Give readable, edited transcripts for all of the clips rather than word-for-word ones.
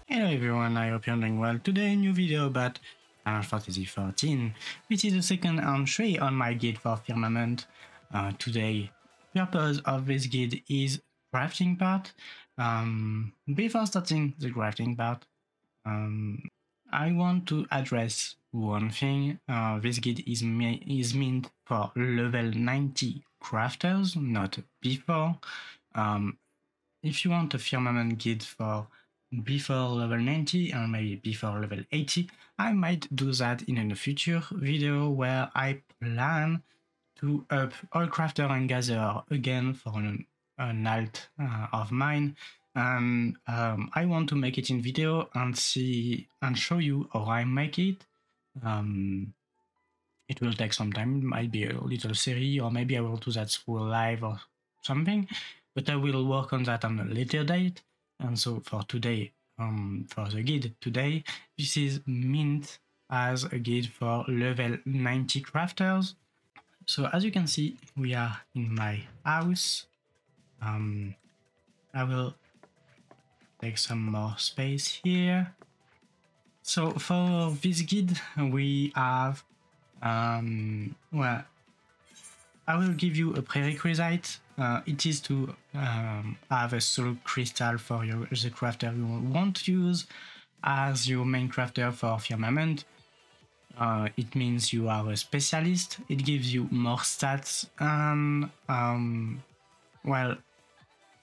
Hello everyone, I hope you're doing well. Today a new video about Final Fantasy XIV, which is the second entry on my guide for Firmament. Today, purpose of this guide is crafting part. Before starting the crafting part, I want to address one thing. This guide is meant for level 90 crafters, not before. If you want a Firmament guide for before level 90 and maybe before level 80, I might do that in a future video where I plan to up all crafter and gather again for an alt of mine. And I want to make it in video and see and show you how I make it. It will take some time, it might be a little series, or maybe I will do that through live or something, but I will work on that on a later date. And so for today, for the guide today, this is meant as a guide for level 90 crafters. So as you can see, we are in my house. I will take some more space here. So for this guide, we have, well, I will give you a prerequisite. It is to have a soul crystal for the crafter you want to use as your main crafter for Firmament. It means you are a specialist. It gives you more stats and, well,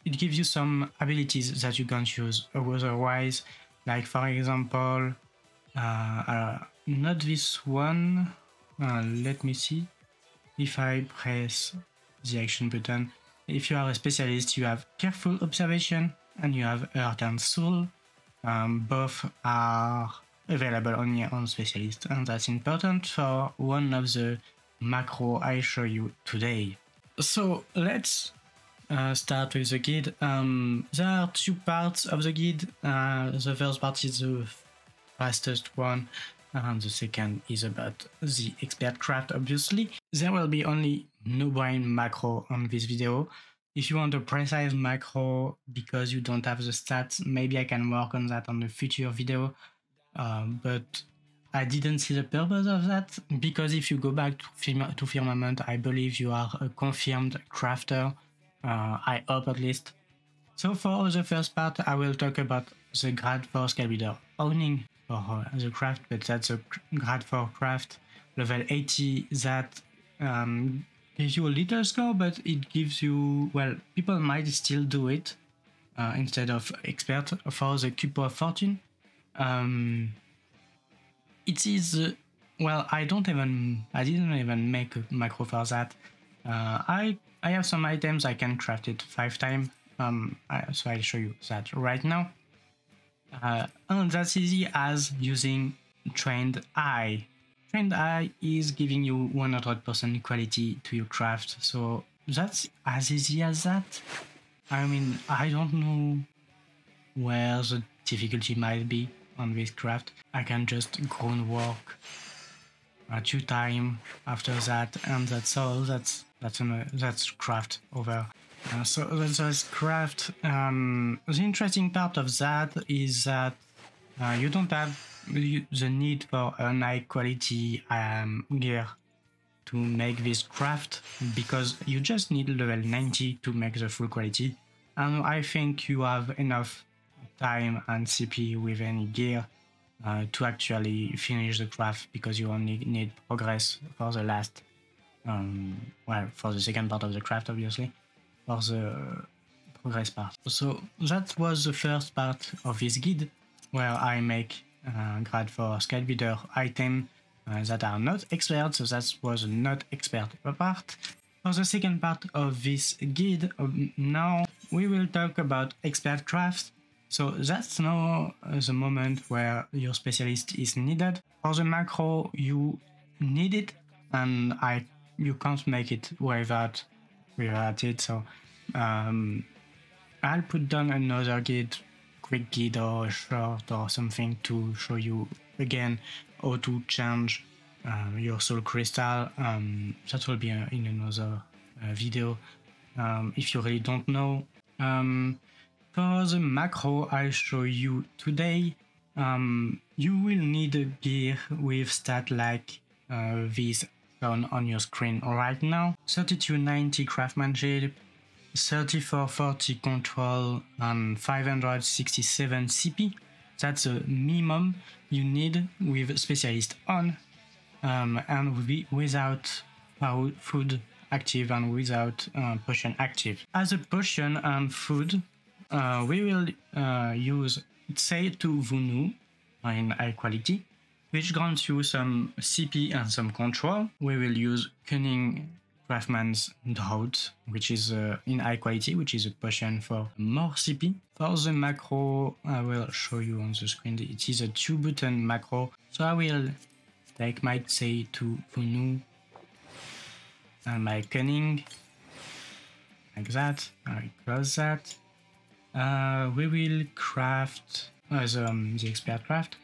it gives you some abilities that you can't use otherwise. Like for example, not this one. Let me see. If I press the action button, if you are a specialist, you have careful observation and you have earth and soul. Both are available only on specialist, and that's important for one of the macro I show you today. So let's start with the guide. There are two parts of the guide. The first part is the fastest one, and the second is about the expert craft, obviously. There will be only no brain macro on this video. If you want a precise macro because you don't have the stats, maybe I can work on that on a future video. But I didn't see the purpose of that, because if you go back to Firmament, I believe you are a confirmed crafter. I hope at least. So for the first part, I will talk about the grade 4 skill builder owning for the craft, but that's a grade 4 craft level 80 that gives you a little score, but it gives you, well, people might still do it instead of expert for the Cube of Fortune. It is, well, I didn't even make a macro for that. I have some items I can craft it 5 times. So I'll show you that right now. And that's easy as using Trained Eye. Trained Eye is giving you 100% quality to your craft, so that's as easy as that. I mean, I don't know where the difficulty might be on this craft. I can just groundwork 2 times after that, and that's all. That's craft over. So that's craft. The interesting part of that is that you don't have the need for an high quality gear to make this craft, because you just need level 90 to make the full quality, and I think you have enough time and CP with any gear to actually finish the craft, because you only need progress for the last, well, for the second part of the craft, obviously, for the progress part. So that was the first part of this guide, where I make grade 4 skill builder item that are not expert, so that was not expert part. For the second part of this guide, now we will talk about expert craft. So that's now the moment where your specialist is needed. For the macro, you need it, and you can't make it without it. So I'll put down another guide, quick guide or short or something, to show you again how to change your soul crystal. That will be in another video if you really don't know. For the macro I show you today, you will need a gear with stat like this shown on your screen right now. 3290 craftsmanship, 3440 control, and 567 CP. That's the minimum you need with specialist on, and without food active and without potion active. As a potion and food, we will use Say to Vunu in high quality, which grants you some CP and some control. We will use Cunning Craftsman's Drought, which is in high quality, which is a potion for more CP. For the macro, I will show you on the screen. It is a 2-button macro, so I will take my Say to Vunu and my Cunning, like that. I close that. We will craft the expert craft.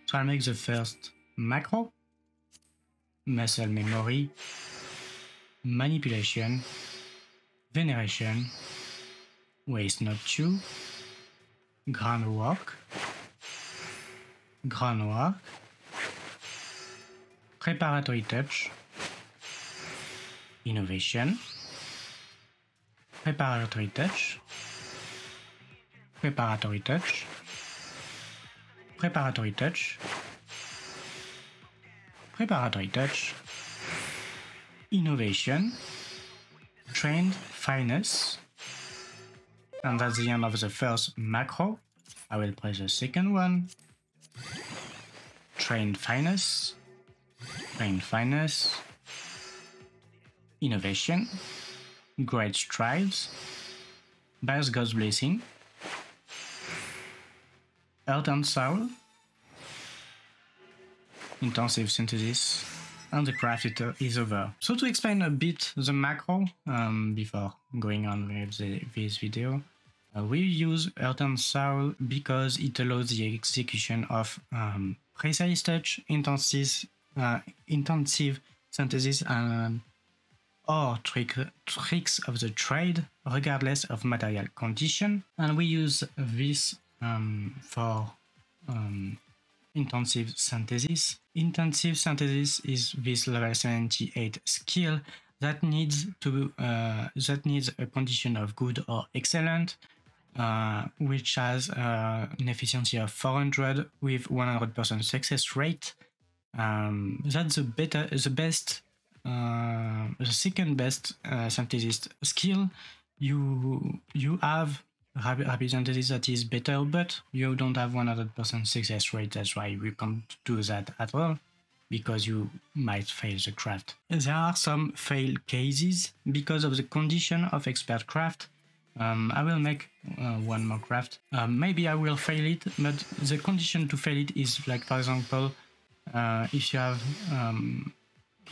So I'll make the first macro, muscle memory, manipulation, veneration, waste not 2, groundwork, preparatory touch, innovation, preparatory touch, preparatory touch, preparatory touch, preparatory touch, innovation, trained finesse, and that's the end of the first macro. I will press the second one, trained finesse, innovation, great strides, Bass God's blessing, Earth and Soul, intensive synthesis, and the craft is over. So to explain a bit the macro before going on with this video, we use Earth and Soul because it allows the execution of precise touch, intensive synthesis, and or tricks of the trade, regardless of material condition. And we use this for intensive synthesis. Intensive synthesis is this level 78 skill that needs a condition of good or excellent, which has an efficiency of 400 with 100% success rate. That's the second best synthesis skill. You have rapid synthesis that is better, but you don't have 100% success rate. That's why we can't do that at all, because you might fail the craft. There are some fail cases because of the condition of expert craft. I will make one more craft. Maybe I will fail it, but the condition to fail it is, like, for example, if you have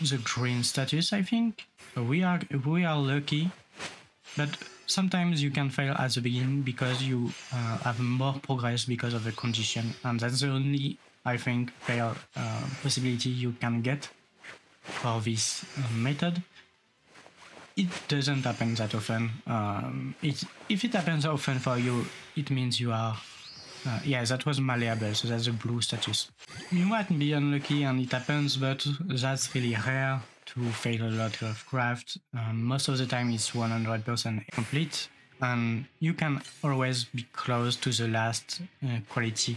the green status, I think. We are lucky, but sometimes you can fail at the beginning because you have more progress because of the condition, and that's the only, I think, fail possibility you can get for this method. It doesn't happen that often. If it happens often for you, it means you are yeah, that was malleable, so that's a blue status. You might be unlucky and it happens, but that's really rare to fail a lot of craft. Most of the time it's 100% complete, and you can always be close to the last quality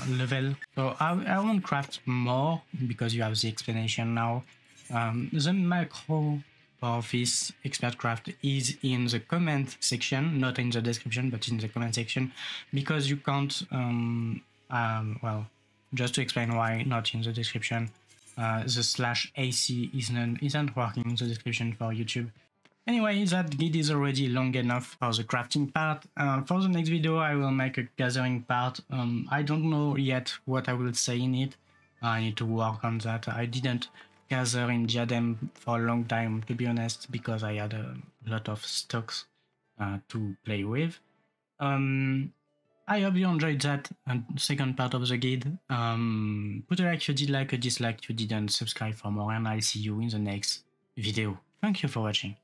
level. So I won't craft more because you have the explanation now. The macro for this expert craft is in the comment section, not in the description, but in the comment section, because you can't, well, just to explain why not in the description, the /AC isn't working in the description for YouTube. Anyway, that guide is already long enough for the crafting part. For the next video, I will make a gathering part. I don't know yet what I will say in it. I need to work on that. I didn't gather in Diadem for a long time, to be honest, because I had a lot of stocks to play with. I hope you enjoyed that second part of the guide. Put a like if you did, like, a dislike if you didn't, subscribe for more, and I'll see you in the next video. Thank you for watching.